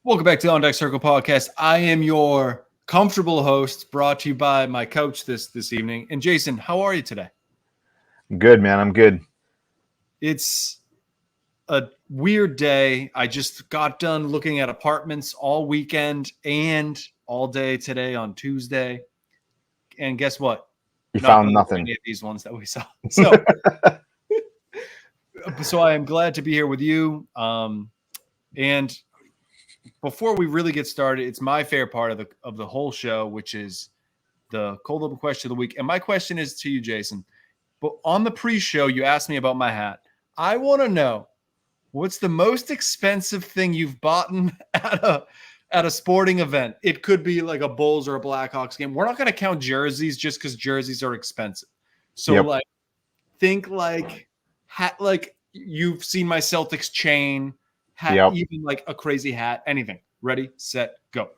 Welcome back to the On Deck Circle podcast. I am your comfortable host, brought to you by my coach this evening. And Jason, how are you today? Good, man. I'm good. It's a weird day. I just got done looking at apartments all weekend and all day today on Tuesday. And guess what? You found nothing. Any of these ones that we saw. So, so I am glad to be here with you. And before we really get started, it's my favorite part of the whole show, which is the cold open question of the week. And my question is to you, Jason. But on the pre-show, you asked me about my hat. I want to know, what's the most expensive thing you've bought at a sporting event? It could be like a Bulls or a Blackhawks game. We're not going to count jerseys just because jerseys are expensive. So think like hat, like you've seen my Celtics chain. Hat, even like a crazy hat, anything. Ready, set, go.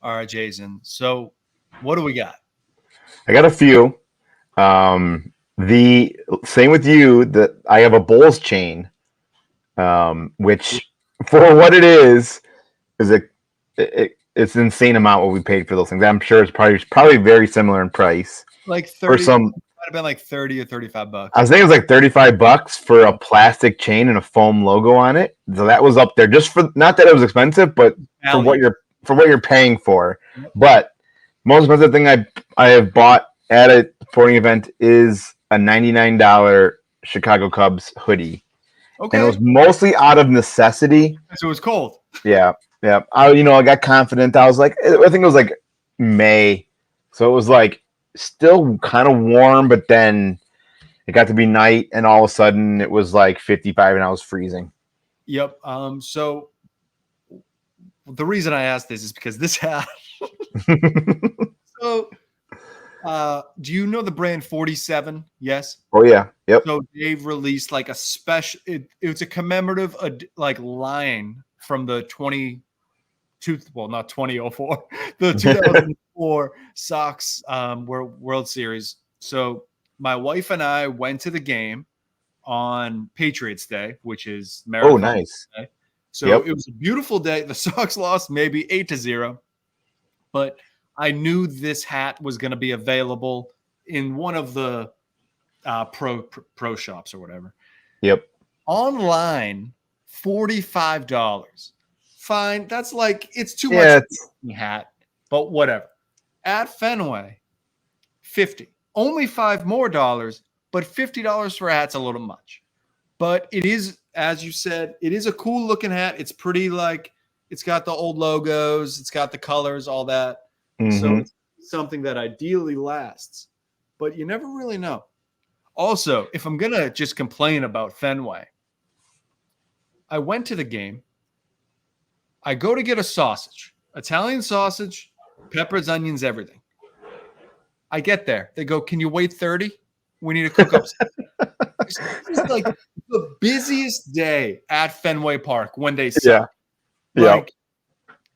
All right, Jason. So what do we got? I got a few. The same with you that I have a Bulls chain, which for what it is it's an insane amount what we paid for those things. I'm sure it's probably very similar in price. Like 30, might have been like 30 or 35 bucks. I was thinking it was like 35 bucks for a plastic chain and a foam logo on it. So that was up there just for, not that it was expensive, but for what you're paying for. But most expensive thing I have bought at a sporting event is a $99 Chicago Cubs hoodie. Okay. And it was mostly out of necessity. So it was cold. Yeah. I got confident. I was like, I think it was like May. So it was like still kind of warm, but then it got to be night and all of a sudden it was like 55 and I was freezing. Yep. So the reason I asked this is because this hat. So, do you know the brand 47? Yes. Oh yeah. Yep. So they've released like a special. It's a commemorative like line from the 2004, the 2004 Sox World Series. So my wife and I went to the game on Patriots Day, which is Marathon. Oh, nice. Day. So It was a beautiful day. The Sox lost maybe 8-0, but I knew this hat was going to be available in one of the pro shops or whatever. Yep. Online, $45. Fine. That's like, it's too much hat, but whatever. At Fenway, $50. Only $5 more, but $50 for a hat's a little much. But it is, as you said, it is a cool looking hat. It's pretty, like, it's got the old logos, it's got the colors, all that. Mm-hmm. So it's something that ideally lasts, but you never really know. Also, if I'm going to just complain about Fenway, I went to the game. I go to get a sausage, Italian sausage, peppers, onions, everything. I get there. They go, "Can you wait 30? We need to cook up." It's like the busiest day at Fenway Park when they sell. Like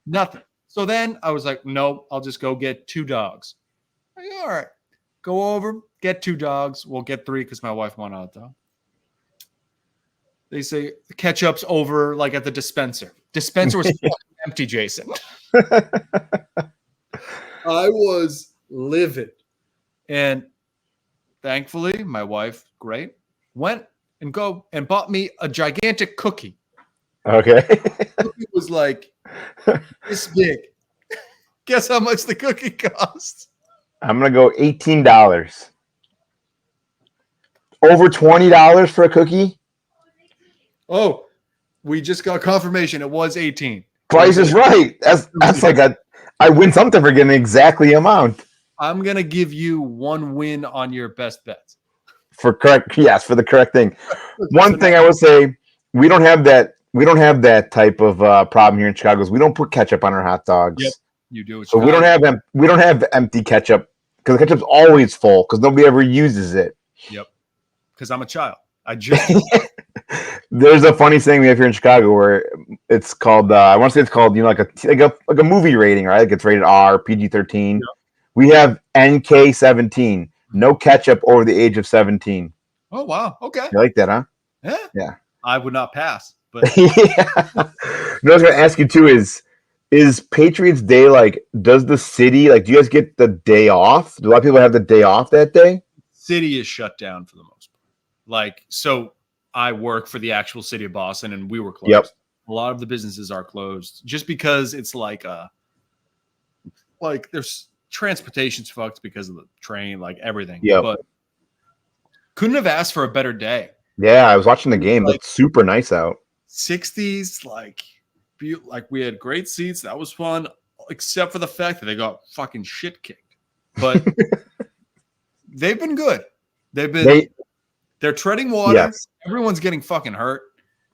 nothing. So then I was like, "No, I'll just go get 2 dogs." Like, all right. Go over, get 2 dogs. We'll get 3 because my wife wanted a dog. They say the ketchup's over, like at the dispenser. Dispenser was empty, Jason. I was livid. And thankfully, my wife, great, went and bought me a gigantic cookie. Okay. The cookie was like this big. Guess how much the cookie cost? I'm going to go $18. Over $20 for a cookie? Oh, we just got confirmation. It was 18. Price is right. That's like I win something for getting exactly the amount. I'm going to give you 1 win on your best bets. For the correct thing. One thing I will say, we don't have that type of problem here in Chicago. Is we don't put ketchup on our hot dogs. Yep, you do. So we don't have empty ketchup because the ketchup's always full because nobody ever uses it. Yep, because I'm a child. I just There's a funny saying we have here in Chicago where it's called I want to say it's called like a movie rating, right? Like it's rated R, PG-13. Yep. We have NK-17. No ketchup over the age of 17. Oh, wow. Okay. You like that, huh? Yeah. Yeah. I would not pass. But yeah. I was going to ask you, too, is Patriots Day, like, does the city, like, do you guys get the day off? Do a lot of people have the day off that day? City is shut down for the most part. Like, so I work for the actual city of Boston, and we were closed. Yep. A lot of the businesses are closed just because it's like there's transportation's fucked because of the train, like everything. Yeah, but couldn't have asked for a better day. Yeah, I was watching the game. It looked super nice out. 60s, like we had great seats. That was fun, except for the fact that they got fucking shit kicked. But they've been good. They're treading water. Yes. Everyone's getting fucking hurt.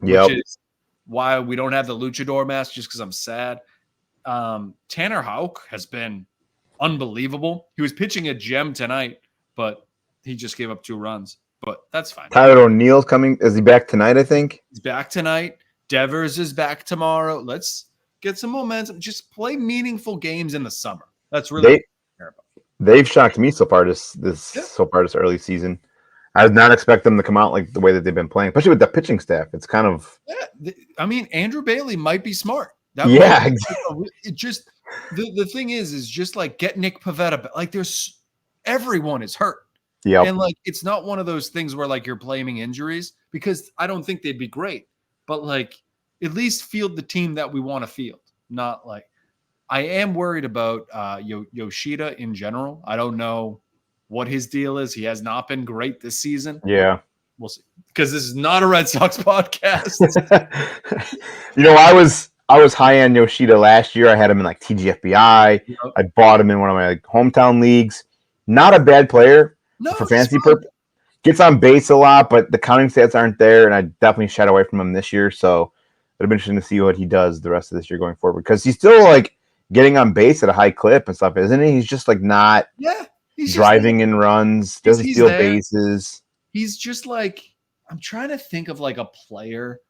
Yep. Which is why we don't have the luchador mask, just because I'm sad. Tanner Houck has been unbelievable. He was pitching a gem tonight, but he just gave up 2 runs. But that's fine. Tyler O'Neill's coming. Is he back tonight, I think? He's back tonight. Devers is back tomorrow. Let's get some momentum. Just play meaningful games in the summer. That's really what I care about. They've shocked me so far this early season. I did not expect them to come out like the way that they've been playing, especially with the pitching staff. It's kind of I mean, Andrew Bailey might be smart. It just the thing is just like get Nick Pivetta. Like everyone is hurt. Yeah. And like it's not one of those things where like you're blaming injuries, because I don't think they'd be great. But like at least field the team that we want to field. Not like I am worried about Yoshida in general. I don't know what his deal is. He has not been great this season. Yeah. We'll see. Because this is not a Red Sox podcast. I was high on Yoshida last year. I had him in like TGFBI. Yep. I bought him in one of my hometown leagues. Not a bad player for fantasy purpose. Gets on base a lot, but the counting stats aren't there, and I definitely shied away from him this year. So it'll be interesting to see what he does the rest of this year going forward, because he's still like getting on base at a high clip and stuff, isn't he? He's just like not driving in runs, doesn't steal bases. He's just like, I'm trying to think of like a player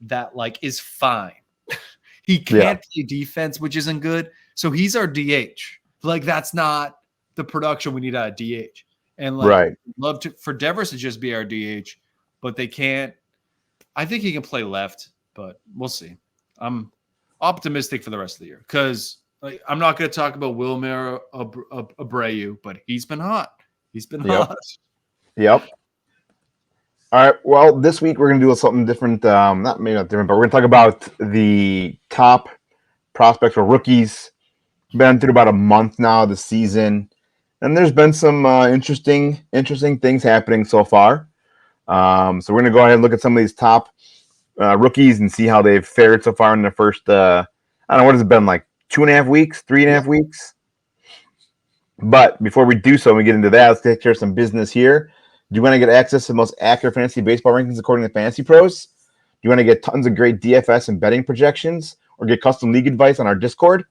that like is fine. He can't play defense, which isn't good. So he's our DH. Like that's not the production we need out of DH. And like love for Devers to just be our DH, but they can't. I think he can play left, but we'll see. I'm optimistic for the rest of the year because like, I'm not going to talk about Wilmer Abreu, but he's been hot. He's been hot. Yep. All right. Well, this week we're going to do something different. Not different, but we're going to talk about the top prospects or rookies. Been through about a month now of the season, and there's been some interesting things happening so far. So we're going to go ahead and look at some of these top rookies and see how they've fared so far in their first. I don't know, what has it been, like 2.5 weeks, 3.5 weeks. But before we do so, and we get into that, let's take care of some business here. Do you want to get access to the most accurate fantasy baseball rankings according to Fantasy Pros? Do you want to get tons of great DFS and betting projections, or get custom league advice on our Discord?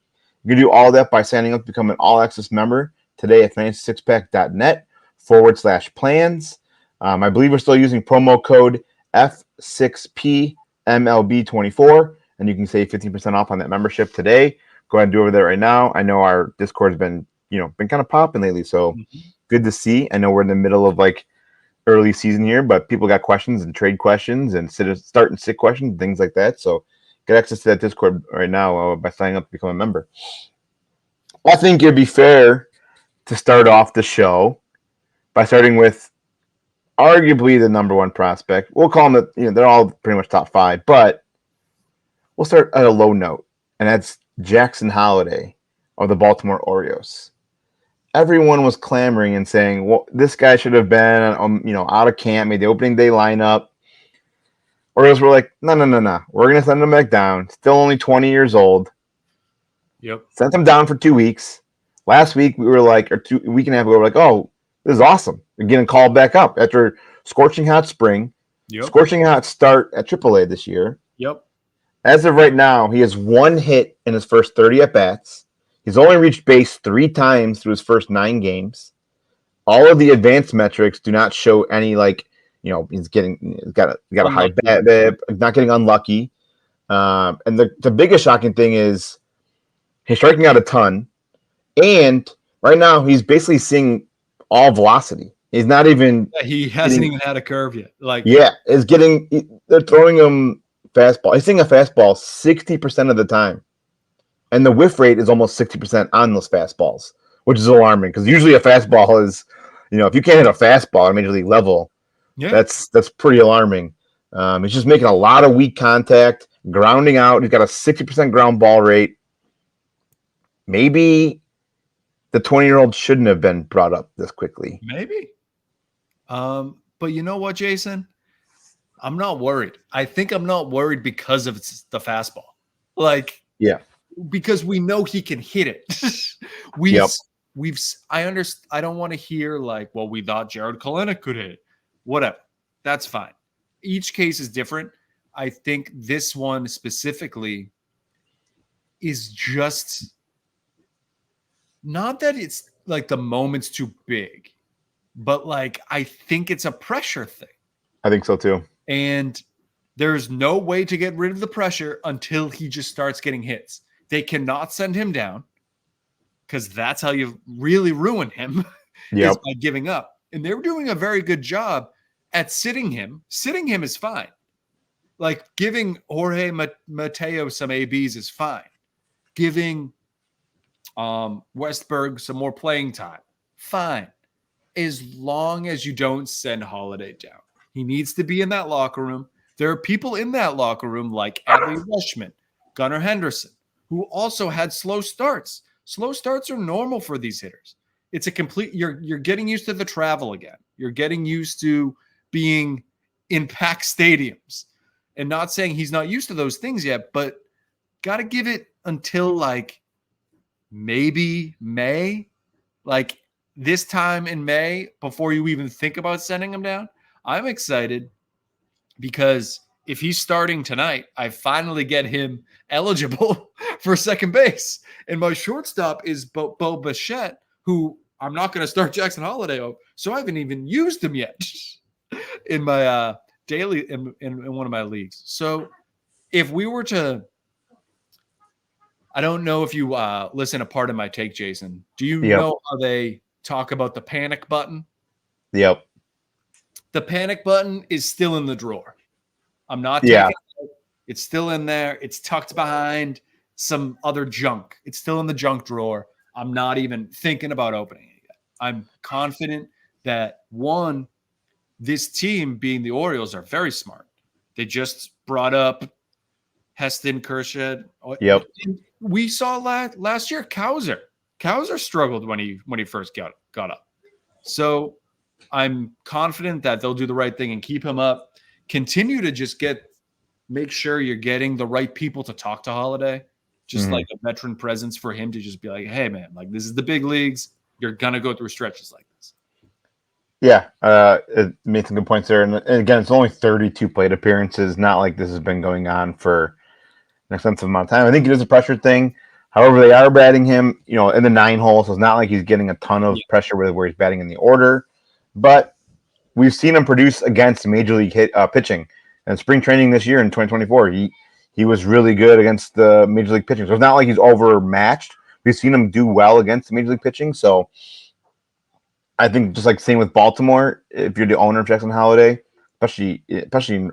You can do all that by signing up to become an all-access member today at fantasysixpack.net/plans. I believe we're still using promo code F6PMLB24, and you can save 15% off on that membership today. Go ahead and do over there right now. I know our Discord's been kind of popping lately, so good to see. I know we're in the middle of like early season here, but people got questions and trade questions and start and sit questions and things like that. So get access to that Discord right now by signing up to become a member. I think it'd be fair to start off the show by starting with arguably the number one prospect. We'll call them they're all pretty much top 5, but we'll start at a low note, and that's Jackson Holliday of the Baltimore Orioles. Everyone was clamoring and saying, well, this guy should have been, out of camp, made the opening day lineup. Orioles were like, no. We're going to send him back down. Still only 20 years old. Yep. Sent him down for 2 weeks. Last week we were like, or a week and a half ago, we were like, oh, this is awesome. We're getting called back up after scorching hot spring, scorching hot start at AAA this year. Yep. As of right now, he has 1 hit in his first 30 at bats. He's only reached base 3 times through his first 9 games. All of the advanced metrics do not show any he's got a high bat, not getting unlucky. And the biggest shocking thing is he's striking out a ton, and right now he's basically seeing all velocity. He's not even. He hasn't even had a curve yet. They're throwing him fastball. He's seeing a fastball 60% of the time, and the whiff rate is almost 60% on those fastballs, which is alarming because usually a fastball is, if you can't hit a fastball at major league level, that's pretty alarming. He's just making a lot of weak contact, grounding out. He's got a 60% ground ball rate. Maybe the 20-year-old shouldn't have been brought up this quickly. Maybe. But you know what, Jason? I'm not worried. I think I'm not worried because of the fastball. Because we know he can hit it. I understand. I don't want to hear we thought Jared Kelenic could hit it. Whatever. That's fine. Each case is different. I think this one specifically is just not that it's the moment's too big, but I think it's a pressure thing. I think so too. And there's no way to get rid of the pressure until he just starts getting hits. They cannot send him down because that's how you really ruin him is by giving up. And they're doing a very good job at sitting him. Sitting him is fine. Giving Jorge Mateo some ABs is fine. Giving Westberg some more playing time, fine. As long as you don't send Holliday down. He needs to be in that locker room. There are people in that locker room like Adley Rutschman, Gunnar Henderson, who also had slow starts. Slow starts are normal for these hitters. It's a complete you're getting used to the travel again. You're getting used to being in packed stadiums. And not saying he's not used to those things yet, but got to give it until maybe May, this time in May before you even think about sending him down. I'm excited because if he's starting tonight, I finally get him eligible for second base. And my shortstop is Bo Bichette, who I'm not going to start Jackson Holliday over. So I haven't even used him yet in my daily in one of my leagues. So if we were to, I don't know if you listen to Part of My Take, Jason. Do you know how they talk about the panic button? Yep. The panic button is still in the drawer. I'm not taking it out. It's still in there. It's tucked behind some other junk. It's still in the junk drawer. I'm not even thinking about opening it yet. I'm confident that, one, this team, being the Orioles, are very smart. They just brought up Heston Kjerstad. Yep. We saw last year Cowser. Cowser struggled when he first got up. So I'm confident that they'll do the right thing and keep him up. Continue to just make sure you're getting the right people to talk to Holliday. Just like a veteran presence for him to just be like, hey, man, this is the big leagues. You're going to go through stretches like this. Yeah, it made some good points there. And again, it's only 32 plate appearances. Not like this has been going on for an extensive amount of time. I think it is a pressure thing. However, they are batting him, in the 9 hole, so it's not like he's getting a ton of pressure where he's batting in the order. But we've seen him produce against major league pitching. And spring training this year in 2024, he was really good against the major league pitching. So it's not like he's overmatched. We've seen him do well against the major league pitching. So I think just same with Baltimore, if you're the owner of Jackson Holliday, especially in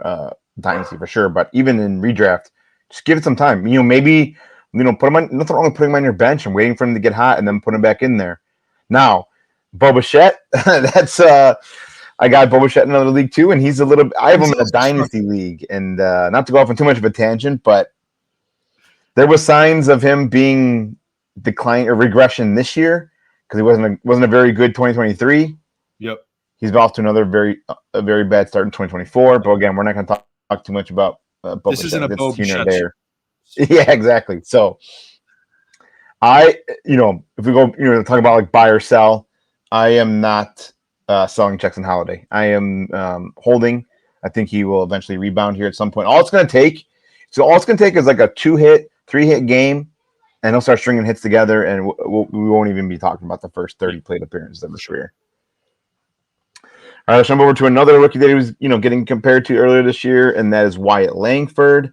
Dynasty for sure, but even in redraft, just give it some time. Maybe put him on. Nothing wrong with putting him on your bench and waiting for him to get hot and then put him back in there. Now, Bo Bichette, that's I got Bo Bichette in another league too, and he's a little. I have him in a Dynasty league, and not to go off on too much of a tangent, but there was signs of him being decline or regression this year because he wasn't a very good 2023. Yep, he's off to a very bad start in 2024. But again, we're not going to talk too much about Bo this Bichette. isn't a Bo Bichette there. Yeah, exactly. So If we go, talk about like buy or sell, I am not selling Jackson Holliday. I am holding. I think he will eventually rebound here at some point. All it's going to take is like a 2-hit, 3-hit game, and he'll start stringing hits together, and we won't even be talking about the first 30 plate appearances of his career. All right, let's jump over to another rookie that he was, getting compared to earlier this year, and that is Wyatt Langford.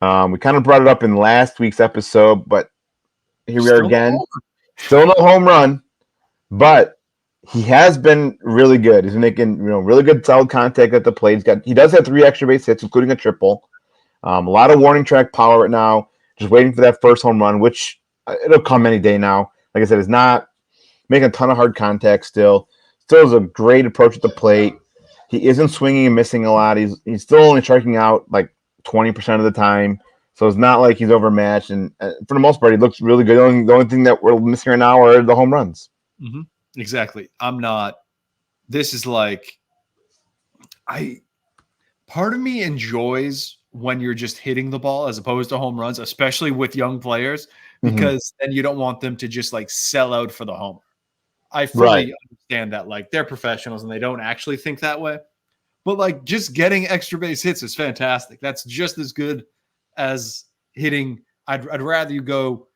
We kind of brought it up in last week's episode, but here we are again. Still no home run, but he has been really good. He's making really good solid contact at the plate. He does have 3 extra base hits, including a triple. A lot of warning track power right now. Just waiting for that first home run, which it'll come any day now. Like I said, is not making a ton of hard contact still. Still has a great approach at the plate. He isn't swinging and missing a lot. He's still only striking out like 20% of the time. So it's not like he's overmatched. And for the most part, he looks really good. The only thing that we're missing right now are the home runs. Mm-hmm. Exactly. I'm not. This is like, part of me enjoys when you're just hitting the ball as opposed to home runs, especially with young players, because then you don't want them to just like sell out for the homer. I fully understand that like they're professionals and they don't actually think that way. But like just getting extra base hits is fantastic. That's just as good as hitting. I'd rather you go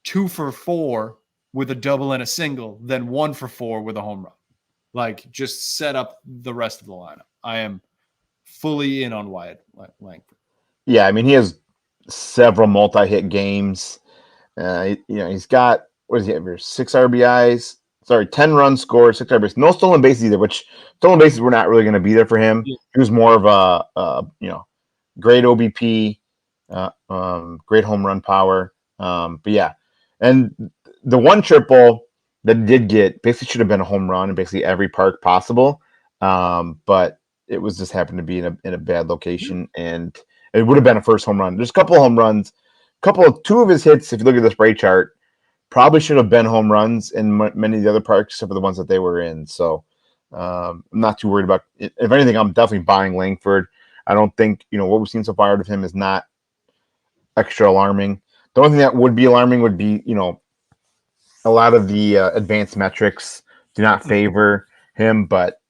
2 for 4 with a double and a single than 1 for 4 with a home run. Like just set up the rest of the lineup. I am fully in on Wyatt Langford. Yeah, I mean he has several multi-hit games. He's got, what is he have here? 6 RBIs. Sorry, 10 runs scored, 6 RBIs. No stolen bases either, which stolen bases were not really going to be there for him. Yeah. He was more of a great OBP, great home run power. But yeah, and the one triple that did get basically should have been a home run in basically every park possible. But it was just happened to be in a bad location, and it would have been a first home run. There's a couple of home runs, 2 of his hits, if you look at the spray chart, probably should have been home runs in many of the other parks except for the ones that they were in. So I'm not too worried about it. If anything, I'm definitely buying Langford. I don't think, what we've seen so far out of him is not extra alarming. The only thing that would be alarming would be, a lot of the advanced metrics do not favor him, but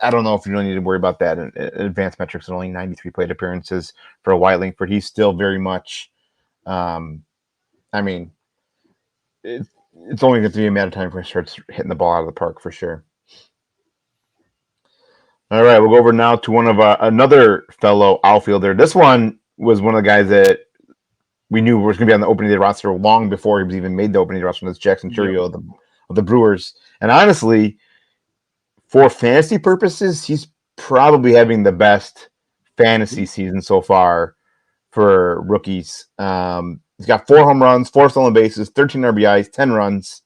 I don't know if you really need to worry about that. Advanced metrics are only 93 plate appearances for a Wyatt Langford. He's still very much, it's only going to be a matter of time before he starts hitting the ball out of the park for sure. All right, we'll go over now to one of another fellow outfielder. This one was one of the guys that we knew was going to be on the opening day roster long before he was even made the opening day roster. That's Jackson Chourio of the Brewers. And honestly, for fantasy purposes, he's probably having the best fantasy season so far for rookies. He's got 4 home runs, 4 stolen bases, 13 RBIs, 10 runs.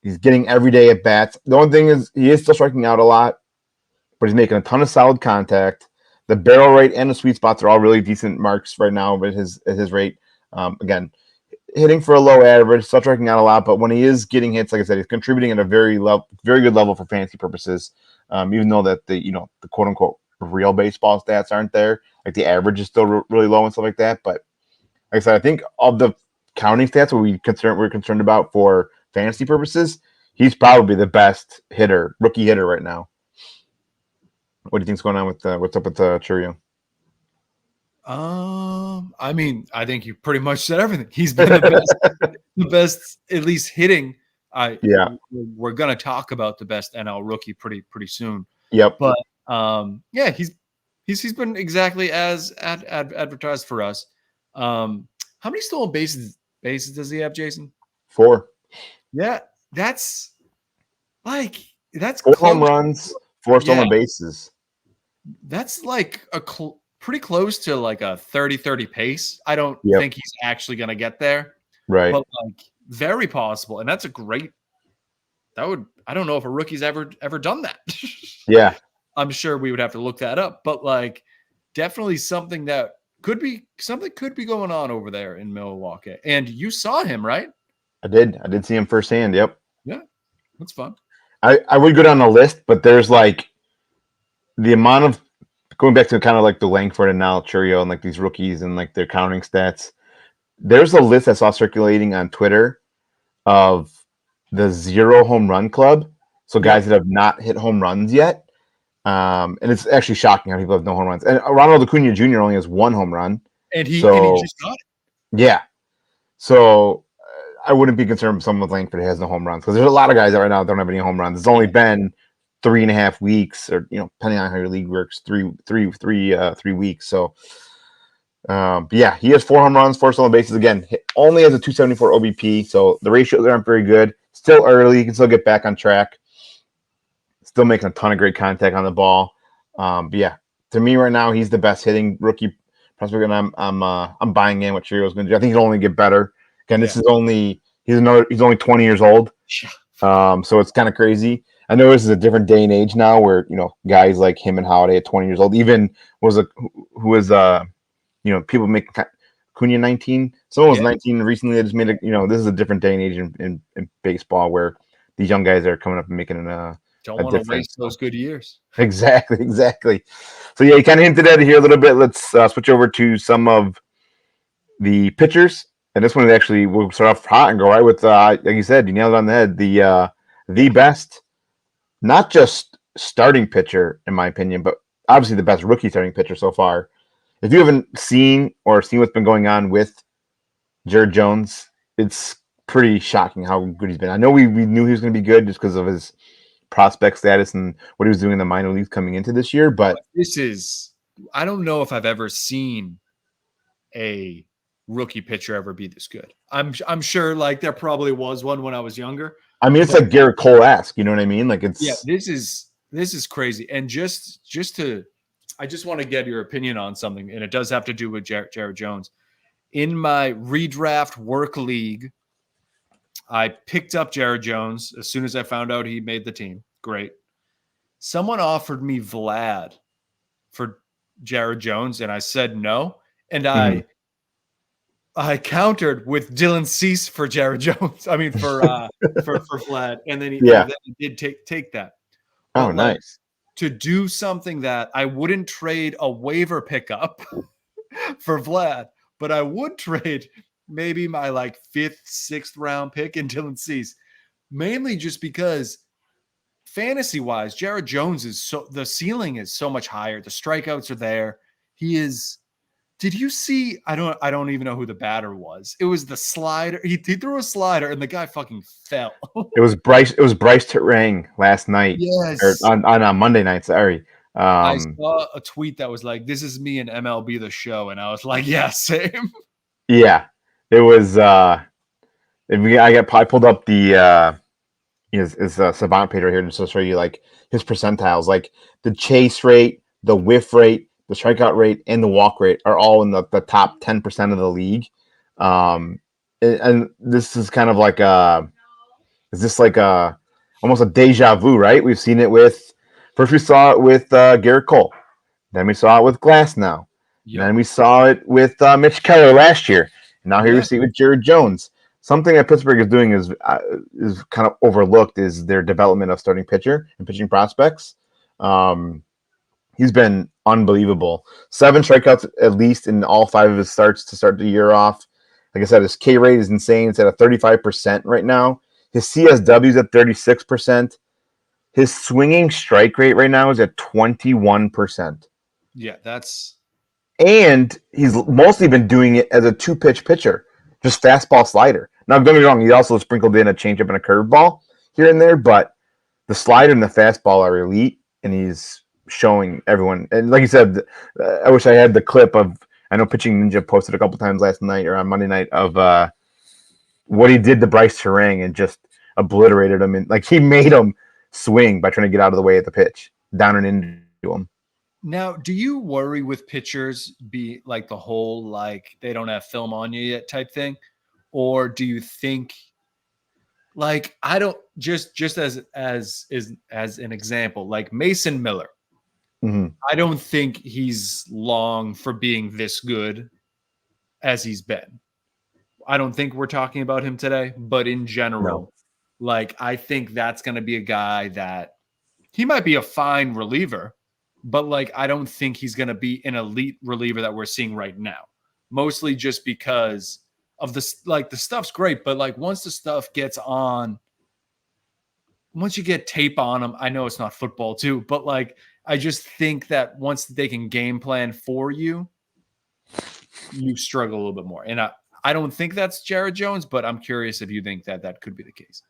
He's getting every day at bats. The only thing is he is still striking out a lot, but he's making a ton of solid contact. The barrel rate and the sweet spots are all really decent marks right now at his rate. Again, hitting for a low average, still striking out a lot, but when he is getting hits, like I said, he's contributing at a very good level for fantasy purposes. Even though that the quote unquote real baseball stats aren't there, like the average is still really low and stuff like that. But like I said, I think of the counting stats we're concerned about for fantasy purposes, he's probably the best rookie hitter right now. What do you think's going on with what's up with Chourio? I think you pretty much said everything. He's been the best, at least hitting. We're gonna talk about the best NL rookie pretty soon. Yep. But he's been exactly as advertised for us. How many stolen bases does he have, Jason? 4. Yeah, that's 4 home runs, 4 stolen bases. That's like pretty close to like a 30-30 pace. I don't think he's actually going to get there. Right. But like very possible. And that's I don't know if a rookie's ever done that. Yeah. I'm sure we would have to look that up, but like definitely something that could be going on over there in Milwaukee. And you saw him, right? I did see him firsthand. Yep. Yeah. That's fun. I would go down the list, but there's like the amount of going back to kind of like the Langford and now Chourio and like these rookies and like their counting stats. there's a list I saw circulating on Twitter of the 0 home run club. So guys that have not hit home runs yet. And it's actually shocking how people have no home runs. And Ronald Acuna Jr. only has 1 home run. And he just got it. Yeah. So I wouldn't be concerned with someone with Langford who has no home runs, because there's a lot of guys that right now don't have any home runs. It's only been 3.5 weeks, or depending on how your league works, three weeks. So yeah, he has 4 home runs, 4 stolen bases. Again, only has a 274 OBP, so the ratios aren't very good. Still early, you can still get back on track. Still making a ton of great contact on the ball. But yeah, to me right now, he's the best hitting rookie prospect, and I'm buying in what Chourio's going to do. I think he'll only get better. Again, this is he's only 20 years old, so it's kind of crazy. I know this is a different day and age now, where guys like him and Holliday at 20 years old, even people make Cunha 19. Someone was 19 recently. They just made this is a different day and age in baseball, where these young guys are coming up and making don't want to waste those good years. Exactly. So yeah, you kind of hinted at it here a little bit. Let's switch over to some of the pitchers, and this one is actually, we'll start off hot and go right with like you said, you nailed it on the head. The best, not just starting pitcher in my opinion, but obviously the best rookie starting pitcher so far. If you haven't seen what's been going on with Jared Jones, it's pretty shocking how good he's been. I know we knew he was going to be good just because of his prospect status and what he was doing in the minor leagues coming into this year, but I don't know if I've ever seen a rookie pitcher ever be this good. I'm sure like there probably was one when I was younger. I mean, it's like Garrett Cole-esque, you know what I mean? Like this is crazy. And I just want to get your opinion on something, and it does have to do with Jared Jones. In my redraft work league, I picked up Jared Jones as soon as I found out he made the team. Great. Someone offered me Vlad for Jared Jones, and I said no. And I countered with Dylan Cease for Jared Jones. I mean, for Vlad, and then he did take that. But nice. To do something that I wouldn't trade a waiver pickup for Vlad, but I would trade maybe my 5th, 6th round pick in Dylan Cease, mainly just because fantasy wise, Jared Jones the ceiling is so much higher. The strikeouts are there. He is. Did you see? I don't even know who the batter was. It was the slider. He threw a slider and the guy fucking fell. It was Bryce Terang last night. Yes. Or on Monday night. Sorry. I saw a tweet that was like, "This is me and MLB the Show," and I was like, "Yeah, same." Yeah, it was. I pulled up the his Savant page right here just to show you his percentiles, like the chase rate, the whiff rate, the strikeout rate, and the walk rate are all in the top 10% of the league. And this is kind of almost a deja vu, right? We've seen it first we saw it with Garrett Cole, then we saw it with Glass now, and then we saw it with Mitch Keller last year, and now here we see it with Jared Jones. Something that Pittsburgh is doing is kind of overlooked is their development of starting pitcher and pitching prospects. He's been unbelievable. 7 strikeouts at least in all 5 of his starts to start the year off. Like I said, his K rate is insane. It's at a 35% right now. His CSW is at 36%. His swinging strike rate right now is at 21%. Yeah, and he's mostly been doing it as a 2-pitch pitcher, just fastball slider. Now, don't get me wrong, he also sprinkled in a changeup and a curveball here and there, but the slider and the fastball are elite, and he's showing everyone. And like you said, I wish I had the clip of, I know Pitching Ninja posted a couple times last night or on Monday night of what he did to Bryce Terang and just obliterated him. And he made him swing by trying to get out of the way at the pitch, down and into him. Now, do you worry with pitchers be the whole they don't have film on you yet type thing? Or do you think I don't just as an example, Mason Miller. Mm-hmm. I don't think he's long for being this good as he's been. I don't think we're talking about him today, but in general, I think that's going to be a guy that he might be a fine reliever, but I don't think he's going to be an elite reliever that we're seeing right now. Mostly just because of this. Like the stuff's great, but like once the stuff gets on, once you get tape on them, I know it's not football too, but like I just think that once they can game plan for you, you struggle a little bit more. And I don't think that's Jared Jones, but I'm curious if you think that that could be the case.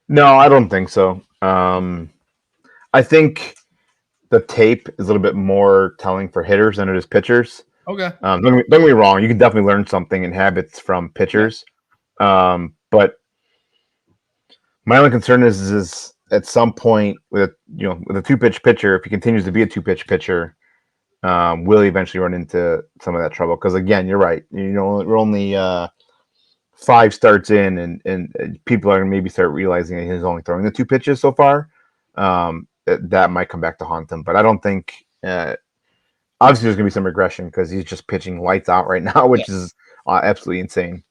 No, I don't think so. I think the tape is a little bit more telling for hitters than it is pitchers. Okay. Don't get me wrong. You can definitely learn something in habits from pitchers. Yeah. But my only concern is at some point with a 2-pitch pitcher, if he continues to be a 2-pitch pitcher, will he eventually run into some of that trouble? Because again, you're right. We're only 5 starts in, and people are going to maybe start realizing that he's only throwing the 2 pitches so far. That might come back to haunt him. But I don't think. Obviously, there's going to be some regression because he's just pitching lights out right now, which is absolutely insane.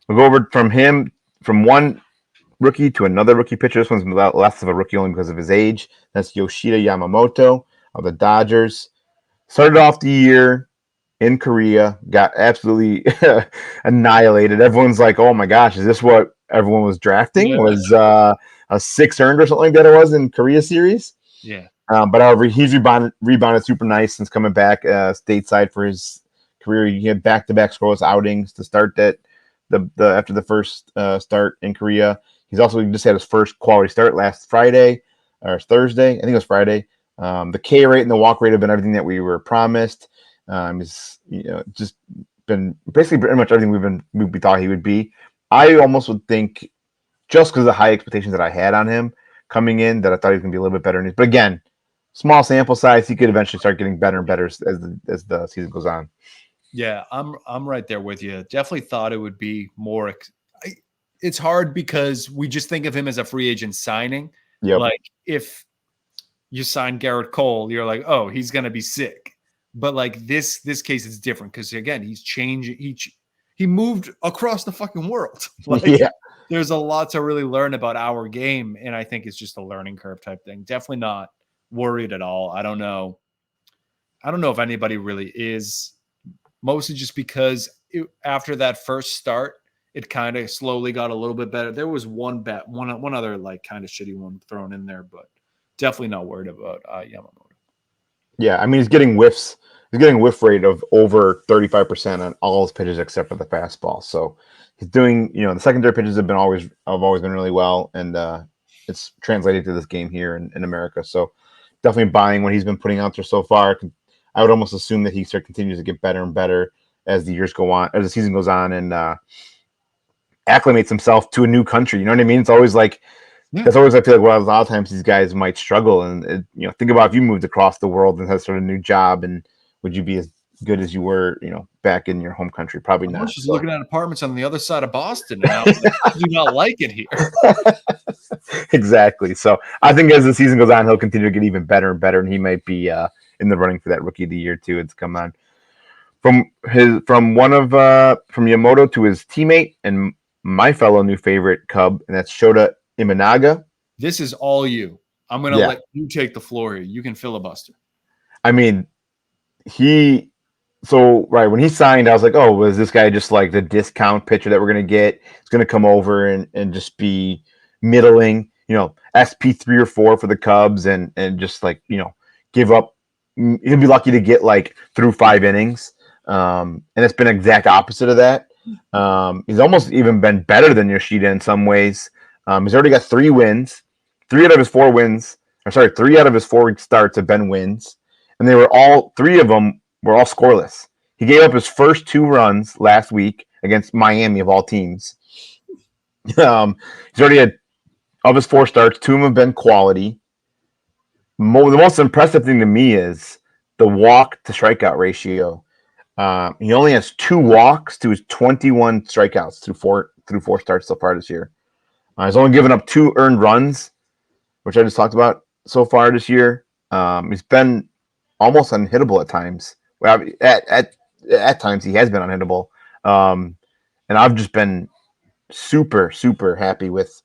We'll go over from one rookie to another rookie pitcher. This one's less of a rookie only because of his age. That's Yoshida Yamamoto of the Dodgers. Started off the year in Korea, got absolutely annihilated. Everyone's like, oh my gosh, is this what everyone was drafting? Yeah. Was a 6 earned or something like that it was in Korea series? Yeah. But however, he's rebounded super nice since coming back stateside for his career. He had back-to-back scoreless outings to start that after the first start in Korea. He's also just had his first quality start last Friday or Thursday. I think it was Friday. The K rate and the walk rate have been everything that we were promised. He's just been basically pretty much everything we thought he would be. I almost would think, just because of the high expectations that I had on him coming in, that I thought he was going to be a little bit better. But again, small sample size, he could eventually start getting better and better as the season goes on. Yeah, I'm right there with you. Definitely thought it would be more. It's hard because we just think of him as a free agent signing. Yep. Like if you sign Garrett Cole, you're like, oh, he's going to be sick. But like this case is different because again, he's changed. He moved across the fucking world. Like, yeah. There's a lot to really learn about our game, and I think it's just a learning curve type thing. Definitely not worried at all. I don't know if anybody really is. Mostly just because after that first start, it kind of slowly got a little bit better. There was one other like kind of shitty one thrown in there, but definitely not worried about Yamamoto. Yeah, I mean he's getting whiffs. He's getting a whiff rate of over 35% on all his pitches except for the fastball. So he's doing, the secondary pitches have always been really well, and it's translated to this game here in America. So definitely buying what he's been putting out there so far. I would almost assume that he continues to get better and better as the years go on, as the season goes on, and acclimates himself to a new country. You know what I mean? It's always like that's always I feel like a lot of times these guys might struggle, and think about if you moved across the world and had sort of a new job, and would you be as good as you were, back in your home country? Probably not. I was just looking at apartments on the other side of Boston, and I was like, I do not like it here. Exactly. So I think as the season goes on, he'll continue to get even better and better, and he might be in the running for that rookie of the year too. It's come on from Yamamoto to his teammate and my fellow new favorite Cub, and that's Shota Imanaga. This is all you. I'm going to let you take the floor here. You can filibuster. I mean, when he signed, I was like, oh, was this guy just like the discount pitcher that we're going to get? He's going to come over and just be middling, SP 3 or 4 for the Cubs and just like, give up. He'll be lucky to get like through 5 innings. And it's been exact opposite of that. He's almost even been better than Yoshida in some ways. He's already got 3 wins. 3 out of his 4 starts have been wins. And 3 of them were all scoreless. He gave up his first 2 runs last week against Miami of all teams. He's already had, of his 4 starts, 2 of them have been quality. The most impressive thing to me is the walk to strikeout ratio. He only has 2 walks to his 21 strikeouts through four starts so far this year. He's only given up 2 earned runs, which I just talked about so far this year. He's been almost unhittable at times. Well, at times he has been unhittable, and I've just been super, super happy with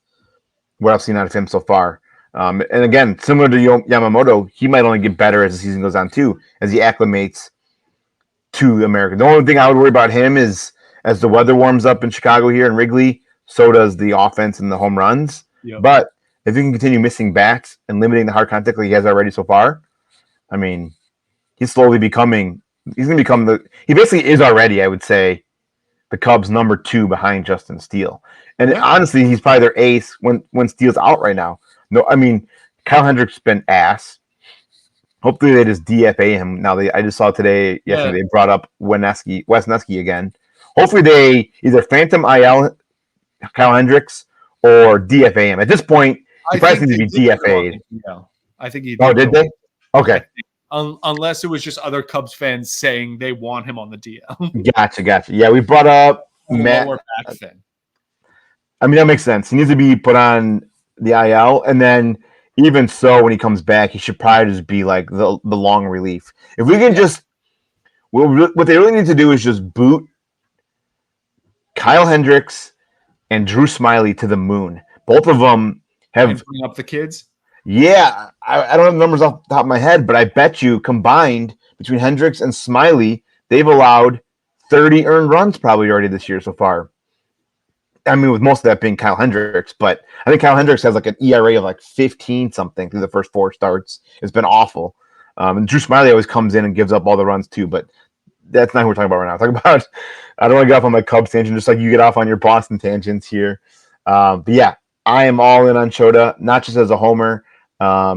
what I've seen out of him so far. And again, similar to Yamamoto, he might only get better as the season goes on too, as he acclimates to America. The only thing I would worry about him is as the weather warms up in Chicago here and Wrigley, so does the offense and the home runs. Yep. But if he can continue missing bats and limiting the hard contact like he has already so far, I mean, he's slowly becoming. He's going to become he basically is already, I would say, the Cubs' number 2 behind Justin Steele. And honestly, he's probably their ace when Steele's out right now. No, I mean, Kyle Hendricks been ass. Hopefully they just DFA him. Now I just saw yesterday they brought up Wesneski again. Hopefully they either phantom IL Kyle Hendricks or DFA him. At this point, he probably needs to be DFA'd. I think he did. Oh, did they? Okay. Unless it was just other Cubs fans saying they want him on the DL. Gotcha. Yeah, we brought up Matt. Lower back thing. I mean, that makes sense. He needs to be put on the IL, and then even so, when he comes back, he should probably just be like the long relief. If we can just, what they really need to do is just boot Kyle Hendricks and Drew Smiley to the moon. Both of them have bring up the kids. Yeah, I don't have the numbers off the top of my head, but I bet you combined between Hendricks and Smiley, they've allowed 30 earned runs probably already this year so far. I mean, with most of that being Kyle Hendricks, but I think Kyle Hendricks has like an ERA of like 15 something through the first 4 starts. It's been awful. And Drew Smiley always comes in and gives up all the runs too, but that's not who we're talking about right now. I'm talking about, I don't want to get off on my Cubs tangent, just like you get off on your Boston tangents here. But yeah, I am all in on Shota, not just as a homer.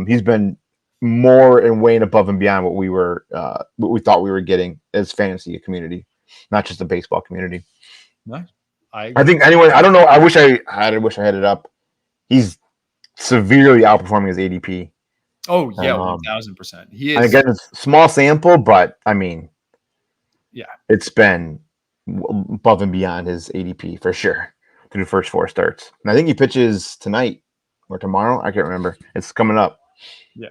He's been more and way above and beyond what we thought we were getting as fantasy community, not just the baseball community. Nice. I think anyway. I don't know. I wish I had it up. He's severely outperforming his ADP. Oh yeah, 1,000%. He is. And again, it's small sample, but I mean, yeah, it's been above and beyond his ADP for sure through the first 4 starts. And I think he pitches tonight or tomorrow. I can't remember. It's coming up. Yeah.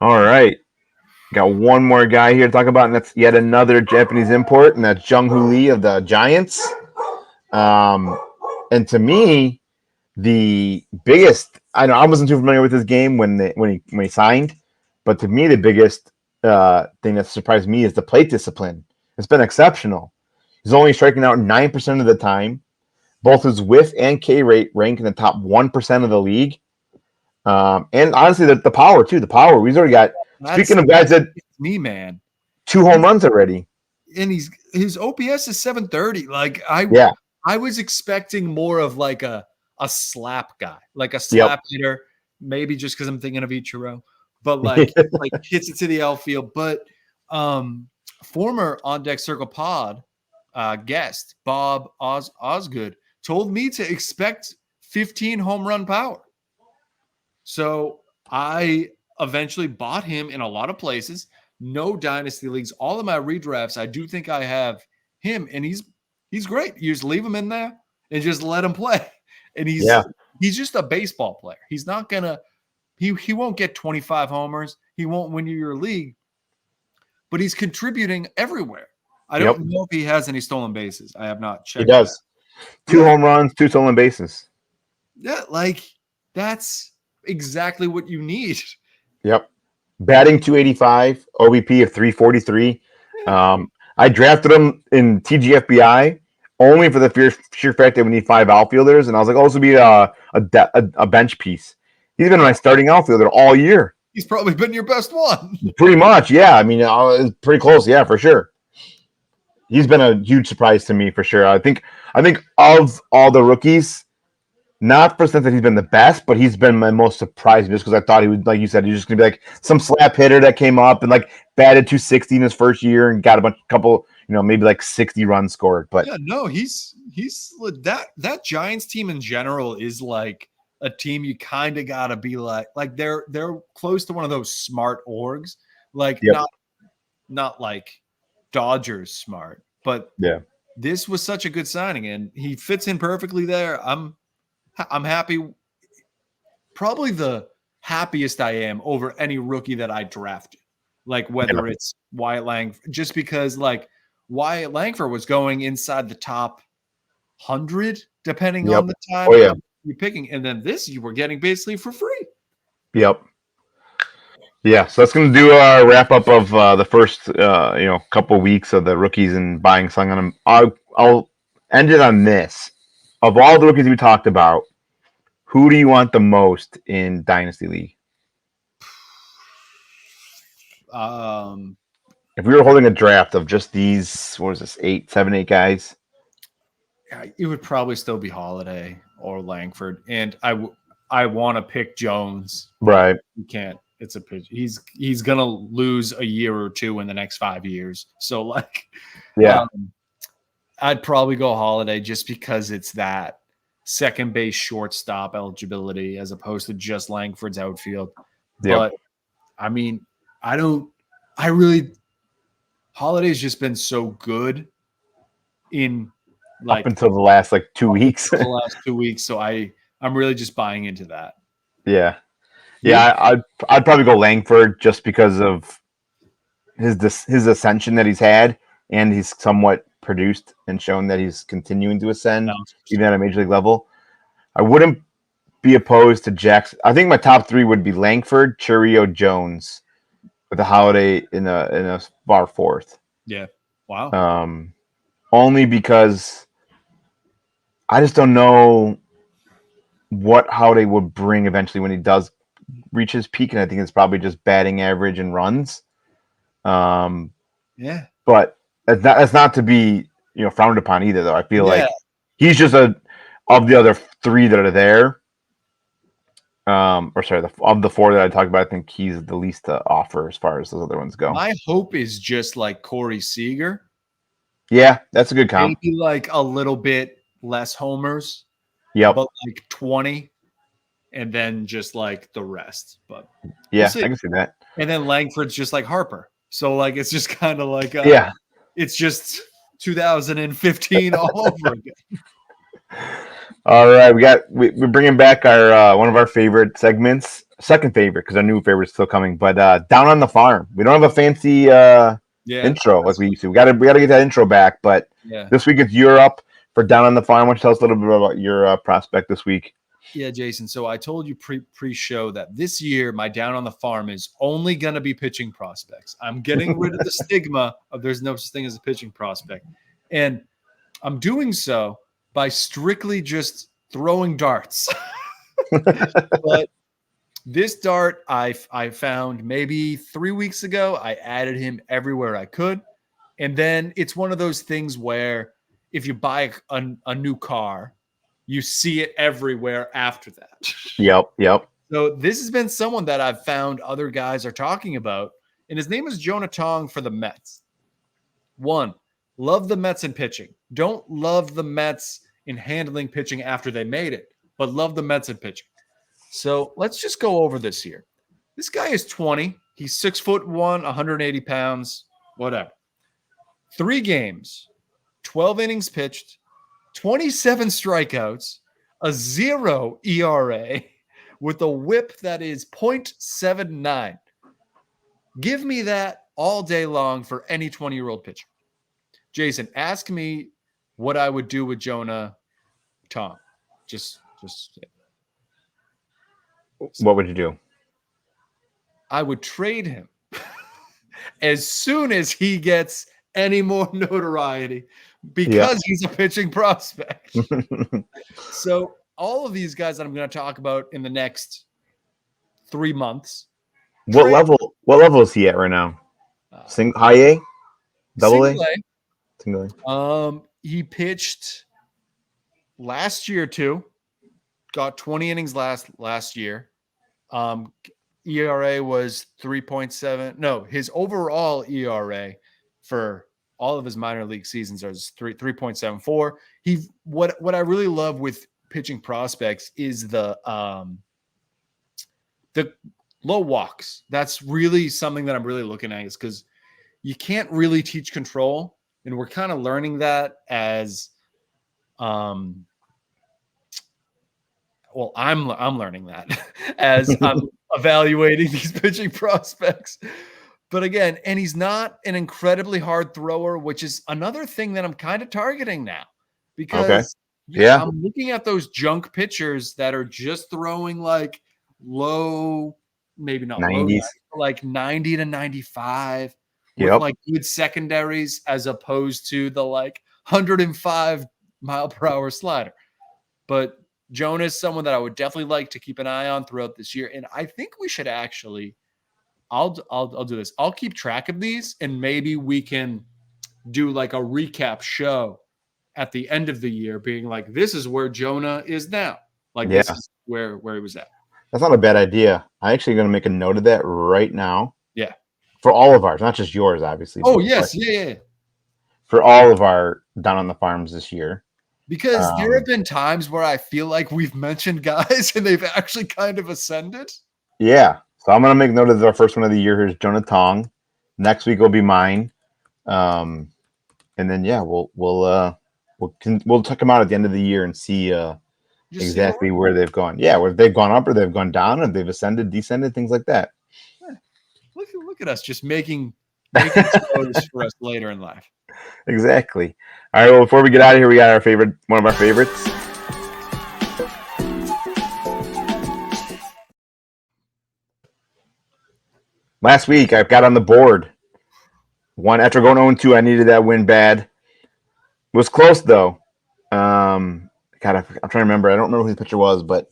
All right. Got one more guy here to talk about, and that's yet another Japanese import, and that's Jung Hoo Lee of the Giants. And to me, the biggest I wasn't too familiar with his game when he signed, but to me the biggest thing that surprised me is the plate discipline. It's been exceptional. He's only striking out 9% of the time. Both his whiff and K rate rank in the top 1% of the league. And honestly, the power too. The power. We've already got. Speaking of guys that man, 2 home runs already, and his OPS is 730. Like I was expecting more of like a slap guy, like a slap hitter. Maybe just because I'm thinking of Ichiro, but like hits it to the outfield. But former On Deck Circle Pod guest Bob Osgood told me to expect 15 home run power. So I eventually bought him in a lot of places. No dynasty leagues. All of my redrafts, I do think I have him, and he's great. You just leave him in there and just let him play. And he's just a baseball player. He's not gonna he won't get 25 homers. He won't win you your league, but he's contributing everywhere. I don't know if he has any stolen bases. I have not checked. He does. That. 2 home runs, 2 stolen bases. Yeah, like that's exactly what you need. Yep. Batting 285, OBP of 343. I drafted him in TGFBI only for the sheer fact that we need 5 outfielders, and I was like, this would be a bench piece. He's been my starting outfielder all year. He's probably been your best one. Pretty much, yeah. I mean, it's pretty close, yeah, for sure. He's been a huge surprise to me for sure. I think of all the rookies, not for the sense that he's been the best, but he's been my most surprising just because I thought he would, like you said, he's just gonna be like some slap hitter that came up and like batted 260 in his first year and got a couple, maybe like 60 runs scored. But yeah, no, he's that Giants team in general is like a team you kind of gotta be like they're close to one of those smart orgs, like not like Dodgers smart, but this was such a good signing and he fits in perfectly there. I'm happy. Probably the happiest I am over any rookie that I drafted. Like whether it's Wyatt Langford, just because like Wyatt Langford was going inside the top 100, depending on the time you're picking. And then this you were getting basically for free. Yep. Yeah, so that's going to do our wrap up of the first couple weeks of the rookies and buying selling on them. I'll end it on this. Of all the rookies we talked about, who do you want the most in Dynasty League? If we were holding a draft of just these, what was this, 8 guys? It would probably still be Holliday or Langford, and I want to pick Jones. Right. You can't. It's a pitch. He's gonna lose a year or two in the next 5 years. So like, yeah, I'd probably go Holliday just because it's that second base shortstop eligibility as opposed to just Langford's outfield. Yep. But I mean, Holliday's just been so good in like up until the last 2 weeks. the last 2 weeks. So I'm really just buying into that. Yeah. Yeah, I'd probably go Langford just because of his ascension that he's had, and he's somewhat produced and shown that he's continuing to ascend even at a major league level. I wouldn't be opposed to Jackson. I think my top 3 would be Langford, Chourio, Jones, with the Holliday in a far fourth. Yeah. Wow. Only because I just don't know what Holliday would bring eventually when he does reach his peak, and I think it's probably just batting average and runs. Yeah, but that's not to be frowned upon either, though. I feel like he's just of the other 3 that are there. Of the 4 that I talked about, I think he's the least to offer as far as those other ones go. My hope is just like Corey Seager. Yeah, that's a good comp. Maybe like a little bit less homers. Yep. But like 20, and then just like the rest. But yeah, I can see that. And then Langford's just like Harper. So like it's just kind of like it's just 2015 all over again. All right, we're bringing back our one of our favorite segments, second favorite because our new favorite's still coming. But down on the farm, we don't have a fancy intro like we used to. We got to get that intro back. But this week it's Europe for down on the farm. Why don't you tell us a little bit about your prospect this week? Yeah, Jason. So I told you pre-show that this year my down on the farm is only going to be pitching prospects. I'm getting rid of the stigma of there's no such thing as a pitching prospect. And I'm doing so by strictly just throwing darts. But this dart I found maybe 3 weeks ago. I added him everywhere I could. And then it's one of those things where if you buy a new car, you see it everywhere after that. Yep. So this has been someone that I've found other guys are talking about, and his name is Jonah Tong for the Mets. 1, love the Mets in pitching. Don't love the Mets in handling pitching after they made it, but love the Mets in pitching. So let's just go over this here. This guy is 20. He's 6'1", 180 pounds, whatever. 3 games, 12 innings pitched, 27 strikeouts, a 0 ERA with a whip that is .79. Give me that all day long for any 20-year-old pitcher. Jason, ask me what I would do with Jonah Tong. Just what would you do? I would trade him as soon as he gets any more notoriety because he's a pitching prospect. So all of these guys that I'm going to talk about in the next 3 months. What level is he at right now? High A? Double A? Single A. He pitched last year too. Got 20 innings last year. ERA was 3.7. No, his overall ERA for all of his minor league seasons is 3.74. What I really love with pitching prospects is the low walks. That's really something that I'm really looking at, is because you can't really teach control, and we're kind of learning that as I'm learning that as I'm evaluating these pitching prospects. But again, and he's not an incredibly hard thrower, which is another thing that I'm kind of targeting now, because I'm looking at those junk pitchers that are just throwing like low maybe not 90s. low 90s, like 90 to 95 with like good secondaries as opposed to the like 105 mile per hour slider. But Jonah is someone that I would definitely like to keep an eye on throughout this year. And I think we should actually, I'll do this. I'll keep track of these and maybe we can do like a recap show at the end of the year being like, this is where Jonah is now. Like this is where he was at. That's not a bad idea. I'm actually going to make a note of that right now. Yeah. For all of ours, not just yours, obviously. Oh, yes. Yeah. For all of our Down on the Farms this year. Because there have been times where I feel like we've mentioned guys and they've actually kind of ascended. Yeah. So I'm going to make note of our first one of the year. Here's Jonah Tong. Next week will be mine. And then, we'll check them out at the end of the year and see exactly where they've gone. Yeah, where they've gone up or they've gone down or they've ascended, descended, things like that. Look at us just making shows for us later in life. Exactly. All right, well, before we get out of here, we got one of our favorites. Last week, I got on the board. One after going 0-2, I needed that win bad. It was close, though. I'm trying to remember. I don't remember who the pitcher was, but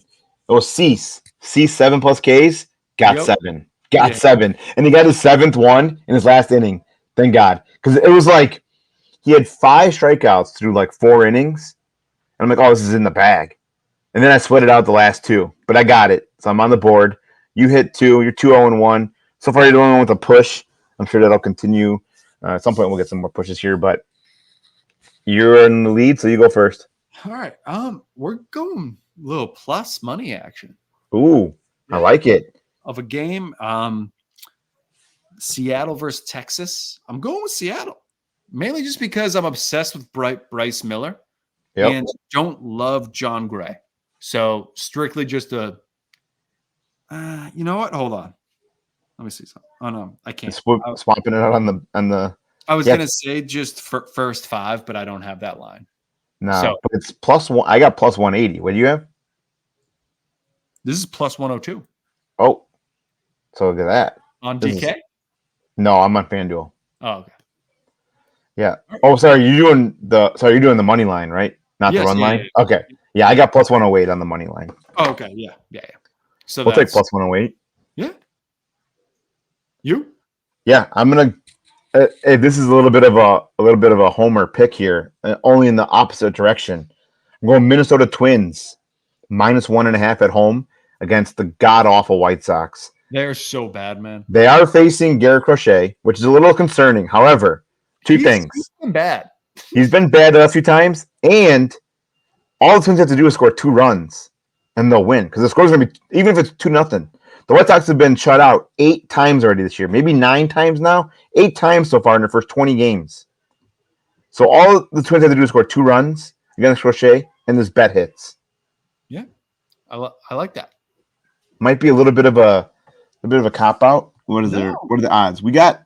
it was Cease. Cease 7+ Ks, got 7. Got 7. And he got his 7th one in his last inning. Thank God. Because it was like he had 5 strikeouts through like 4 innings. And I'm like, oh, this is in the bag. And then I split it out the last 2. But I got it. So I'm on the board. You hit 2. You're 2-0-1. So far, you're the only one with a push. I'm sure that'll continue. At some point, we'll get some more pushes here. But you're in the lead, so you go first. All right. We're going a little plus money action. Ooh, I like it. Of a game, Seattle versus Texas. I'm going with Seattle, mainly just because I'm obsessed with Bryce Miller and don't love John Gray. So strictly just you know what? Hold on. Let me see something. Oh no, I can't. Swapping it out on the. I was gonna say just first 5, but I don't have that line. No, but it's +1. I got +180. What do you have? This is +102. Oh, so look at that. On DK? No, I'm on FanDuel. Oh, okay. Yeah. Oh, sorry. You're doing the money line, right? Not the run line. Yeah. Okay. Yeah, I got +108 on the money line. Oh, okay. Yeah. So we'll take +108. Yeah. You? Yeah, I'm gonna. This is a little bit of a homer pick here, only in the opposite direction. I'm going Minnesota Twins -1.5 at home against the god awful White Sox. They're so bad, man. They are facing Garrett Crochet, which is a little concerning. However, two things. He's been bad. He's been bad the last few times, and all the Twins have to do is score 2 runs, and they'll win because the score's going to be even if it's 2-0. The White Sox have been shut out 8 times already this year, maybe 9 times now. 8 times so far in their first 20 games. So all the Twins have to do is score 2 runs against Crochet, and this bet hits. Yeah, I like that. Might be a little bit of a cop out. What are the odds? We got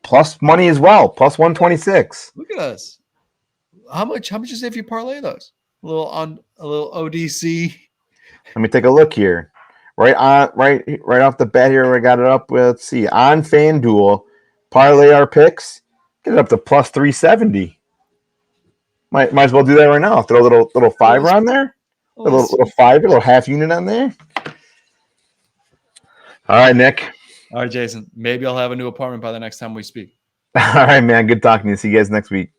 plus money as well, +126. Look at us. How much is if you parlay those? A little ODC. Let me take a look here. Right off the bat here, I got it up. Let's see. On FanDuel, parlay our picks, get it up to +370. Might as well do that right now. Throw a little fiver on there. A little fiver, a little half unit on there. All right, Nick. All right, Jason. Maybe I'll have a new apartment by the next time we speak. All right, man. Good talking to you. See you guys next week.